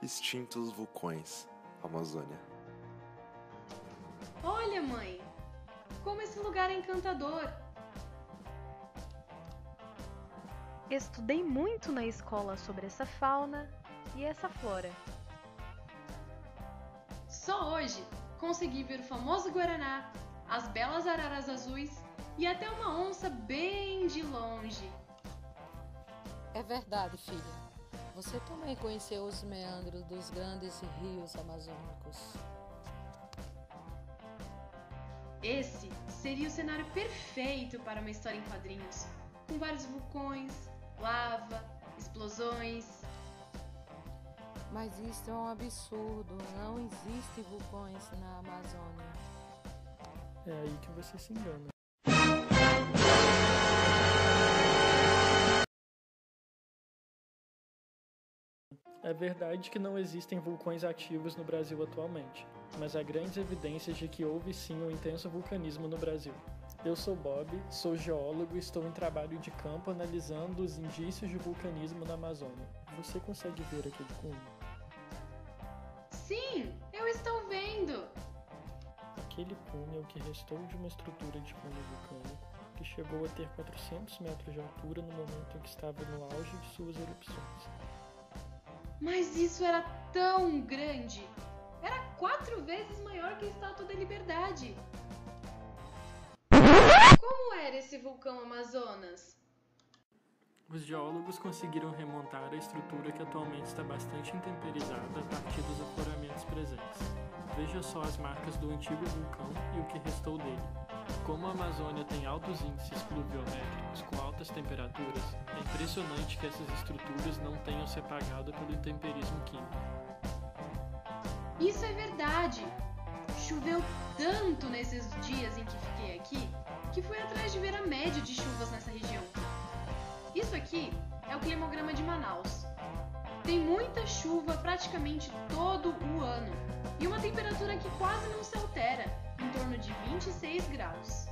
Extintos vulcões, Amazônia. Olha, mãe, como esse lugar é encantador. Estudei muito na escola sobre essa fauna e essa flora. Só hoje consegui ver o famoso guaraná, as belas araras azuis e até uma onça bem de longe. É verdade, filha. Você também conheceu os meandros dos grandes rios amazônicos. Esse seria o cenário perfeito para uma história em quadrinhos, com vários vulcões, lava, explosões. Mas isso é um absurdo. Não existem vulcões na Amazônia. É aí que você se engana. É verdade que não existem vulcões ativos no Brasil atualmente, mas há grandes evidências de que houve sim um intenso vulcanismo no Brasil. Eu sou Bob, sou geólogo e estou em trabalho de campo analisando os indícios de vulcanismo na Amazônia. Você consegue ver aquele cunho? Sim, eu estou vendo! Aquele cunho é o que restou de uma estrutura de cunho vulcânico que chegou a ter 400 metros de altura no momento em que estava no auge de suas erupções. Mas isso era tão grande! Era 4 vezes maior que a Estátua da Liberdade! Como era esse vulcão Amazonas? Os geólogos conseguiram remontar a estrutura que atualmente está bastante intemperizada a partir dos afloramentos presentes. Veja só as marcas do antigo vulcão e o que restou dele. Como a Amazônia tem altos índices pluviométricos com altas temperaturas, é impressionante que essas estruturas não tenham se apagado pelo intemperismo químico. Isso é verdade! Choveu tanto nesses dias em que fiquei aqui, que fui atrás de ver a média de chuvas nessa região. Isso aqui é o climograma de Manaus. Tem muita chuva praticamente todo o ano e uma temperatura que quase não se altera, em torno de 26 graus.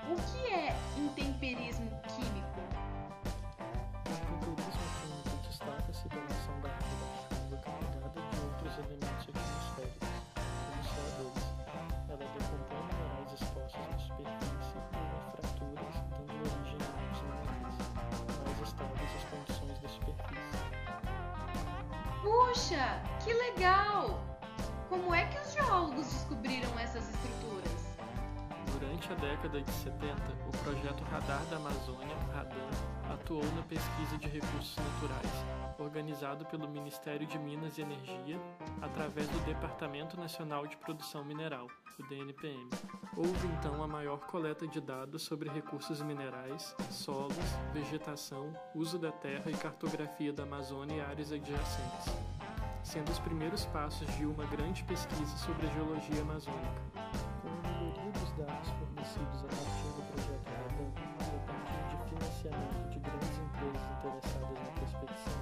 O que é intemperismo químico? O intemperismo químico destaca-se pela ação da água da chuva carregada de outros elementos atmosféricos, como CO2. Ela decompõe minerais expostos na superfície em fraturas, dando origem a novos minerais, mais estáveis às condições da superfície. Puxa, que legal! Como é que os geólogos descobriram essas estruturas? Durante a década de 70, o projeto Radar da Amazônia, RADAM, atuou na pesquisa de recursos naturais, organizado pelo Ministério de Minas e Energia, através do Departamento Nacional de Produção Mineral, o DNPM. Houve então a maior coleta de dados sobre recursos minerais, solos, vegetação, uso da terra e cartografia da Amazônia e áreas adjacentes, sendo os primeiros passos de uma grande pesquisa sobre a geologia amazônica. Com a melhoria dos dados fornecidos a partir do projeto RADAM e a partir de financiamento de grandes empresas interessadas na prospecção,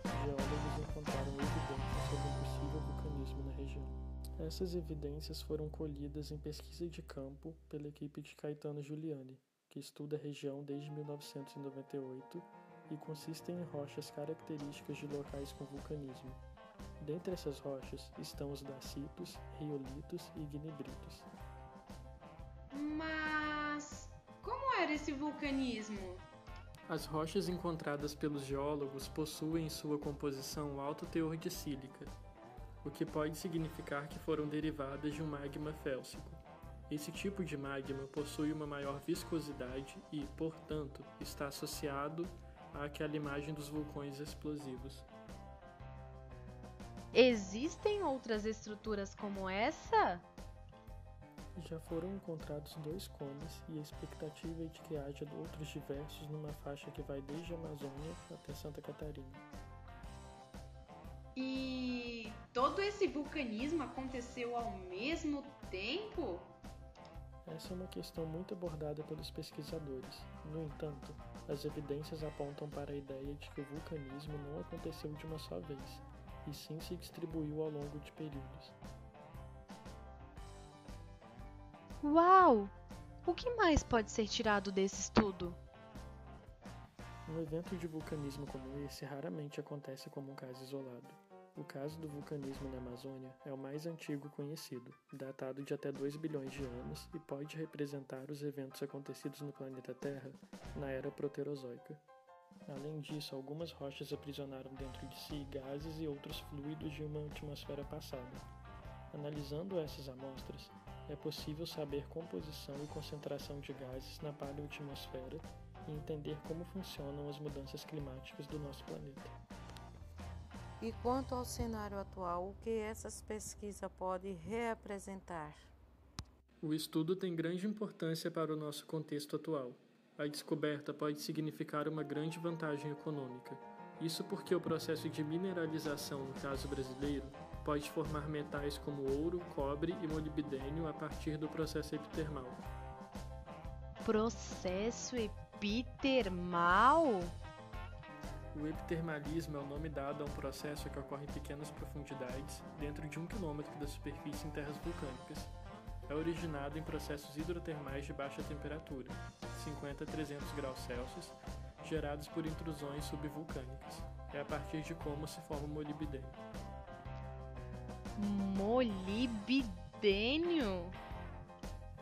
geólogos encontraram evidências sobre um possível vulcanismo na região. Essas evidências foram colhidas em pesquisa de campo pela equipe de Caetano Giuliani, que estuda a região desde 1998 e consistem em rochas características de locais com vulcanismo. Dentre essas rochas estão os dacitos, riolitos e gnebritos. Mas como era esse vulcanismo? As rochas encontradas pelos geólogos possuem em sua composição alto teor de sílica, o que pode significar que foram derivadas de um magma félsico. Esse tipo de magma possui uma maior viscosidade e, portanto, está associado àquela imagem dos vulcões explosivos. Existem outras estruturas como essa? Já foram encontrados 2 cones e a expectativa é de que haja outros diversos numa faixa que vai desde a Amazônia até Santa Catarina. E todo esse vulcanismo aconteceu ao mesmo tempo? Essa é uma questão muito abordada pelos pesquisadores. No entanto, as evidências apontam para a ideia de que o vulcanismo não aconteceu de uma só vez, e sim se distribuiu ao longo de períodos. Uau! O que mais pode ser tirado desse estudo? Um evento de vulcanismo como esse raramente acontece como um caso isolado. O caso do vulcanismo na Amazônia é o mais antigo conhecido, datado de até 2 bilhões de anos e pode representar os eventos acontecidos no planeta Terra na era proterozoica. Além disso, algumas rochas aprisionaram dentro de si gases e outros fluidos de uma atmosfera passada. Analisando essas amostras, é possível saber composição e concentração de gases na paleoatmosfera e entender como funcionam as mudanças climáticas do nosso planeta. E quanto ao cenário atual, o que essas pesquisas podem reapresentar? O estudo tem grande importância para o nosso contexto atual. A descoberta pode significar uma grande vantagem econômica. Isso porque o processo de mineralização, no caso brasileiro, pode formar metais como ouro, cobre e molibdênio a partir do processo epitermal. Processo epitermal? O epitermalismo é o nome dado a um processo que ocorre em pequenas profundidades, dentro de 1 quilômetro da superfície em terras vulcânicas. É originado em processos hidrotermais de baixa temperatura, 50 a 300 graus Celsius, gerados por intrusões subvulcânicas. É a partir de como se forma o molibdênio. Molibdênio?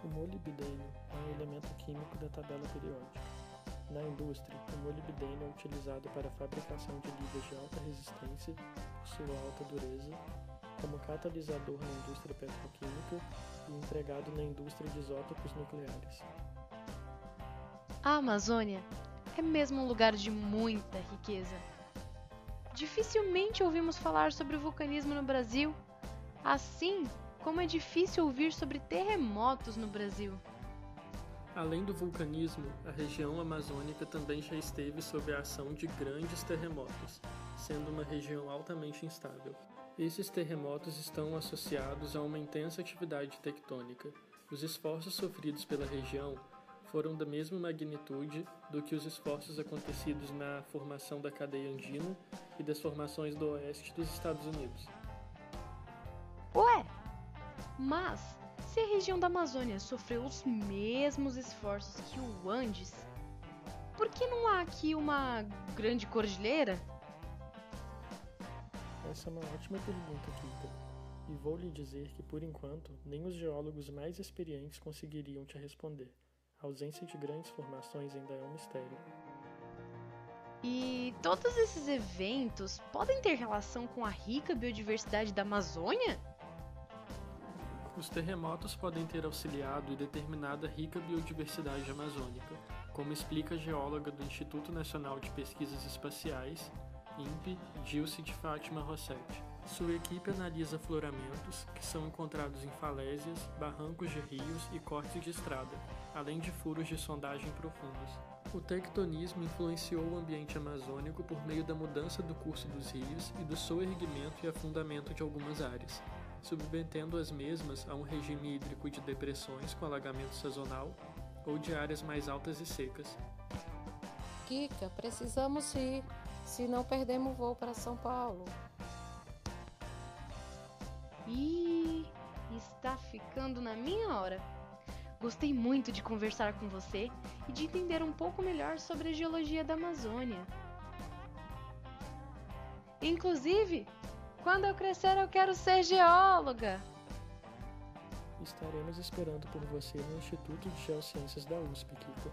O molibdênio é um elemento químico da tabela periódica. Na indústria, o molibdênio é utilizado para a fabricação de ligas de alta resistência por sua alta dureza, como catalisador na indústria petroquímica e empregado na indústria de isótopos nucleares. A Amazônia é mesmo um lugar de muita riqueza. Dificilmente ouvimos falar sobre o vulcanismo no Brasil, assim como é difícil ouvir sobre terremotos no Brasil. Além do vulcanismo, a região amazônica também já esteve sob a ação de grandes terremotos, sendo uma região altamente instável. Esses terremotos estão associados a uma intensa atividade tectônica. Os esforços sofridos pela região foram da mesma magnitude do que os esforços acontecidos na formação da cadeia andina e das formações do oeste dos Estados Unidos. Ué, mas se a região da Amazônia sofreu os mesmos esforços que o Andes, por que não há aqui uma grande cordilheira? Essa é uma ótima pergunta, Kika. E vou lhe dizer que, por enquanto, nem os geólogos mais experientes conseguiriam te responder. A ausência de grandes formações ainda é um mistério. E todos esses eventos podem ter relação com a rica biodiversidade da Amazônia? Os terremotos podem ter auxiliado e determinado a rica biodiversidade amazônica, como explica a geóloga do Instituto Nacional de Pesquisas Espaciais, INPE, Gilce de Fátima Rossetti. Sua equipe analisa afloramentos que são encontrados em falésias, barrancos de rios e cortes de estrada, além de furos de sondagem profundos. O tectonismo influenciou o ambiente amazônico por meio da mudança do curso dos rios e do soerguimento e afundamento de algumas áreas, submetendo as mesmas a um regime hídrico de depressões com alagamento sazonal ou de áreas mais altas e secas. Kika, precisamos ir, se não perdemos o voo para São Paulo. Ih, está ficando na minha hora. Gostei muito de conversar com você e de entender um pouco melhor sobre a geologia da Amazônia. Inclusive, quando eu crescer eu quero ser geóloga. Estaremos esperando por você no Instituto de Geociências da USP, Kika.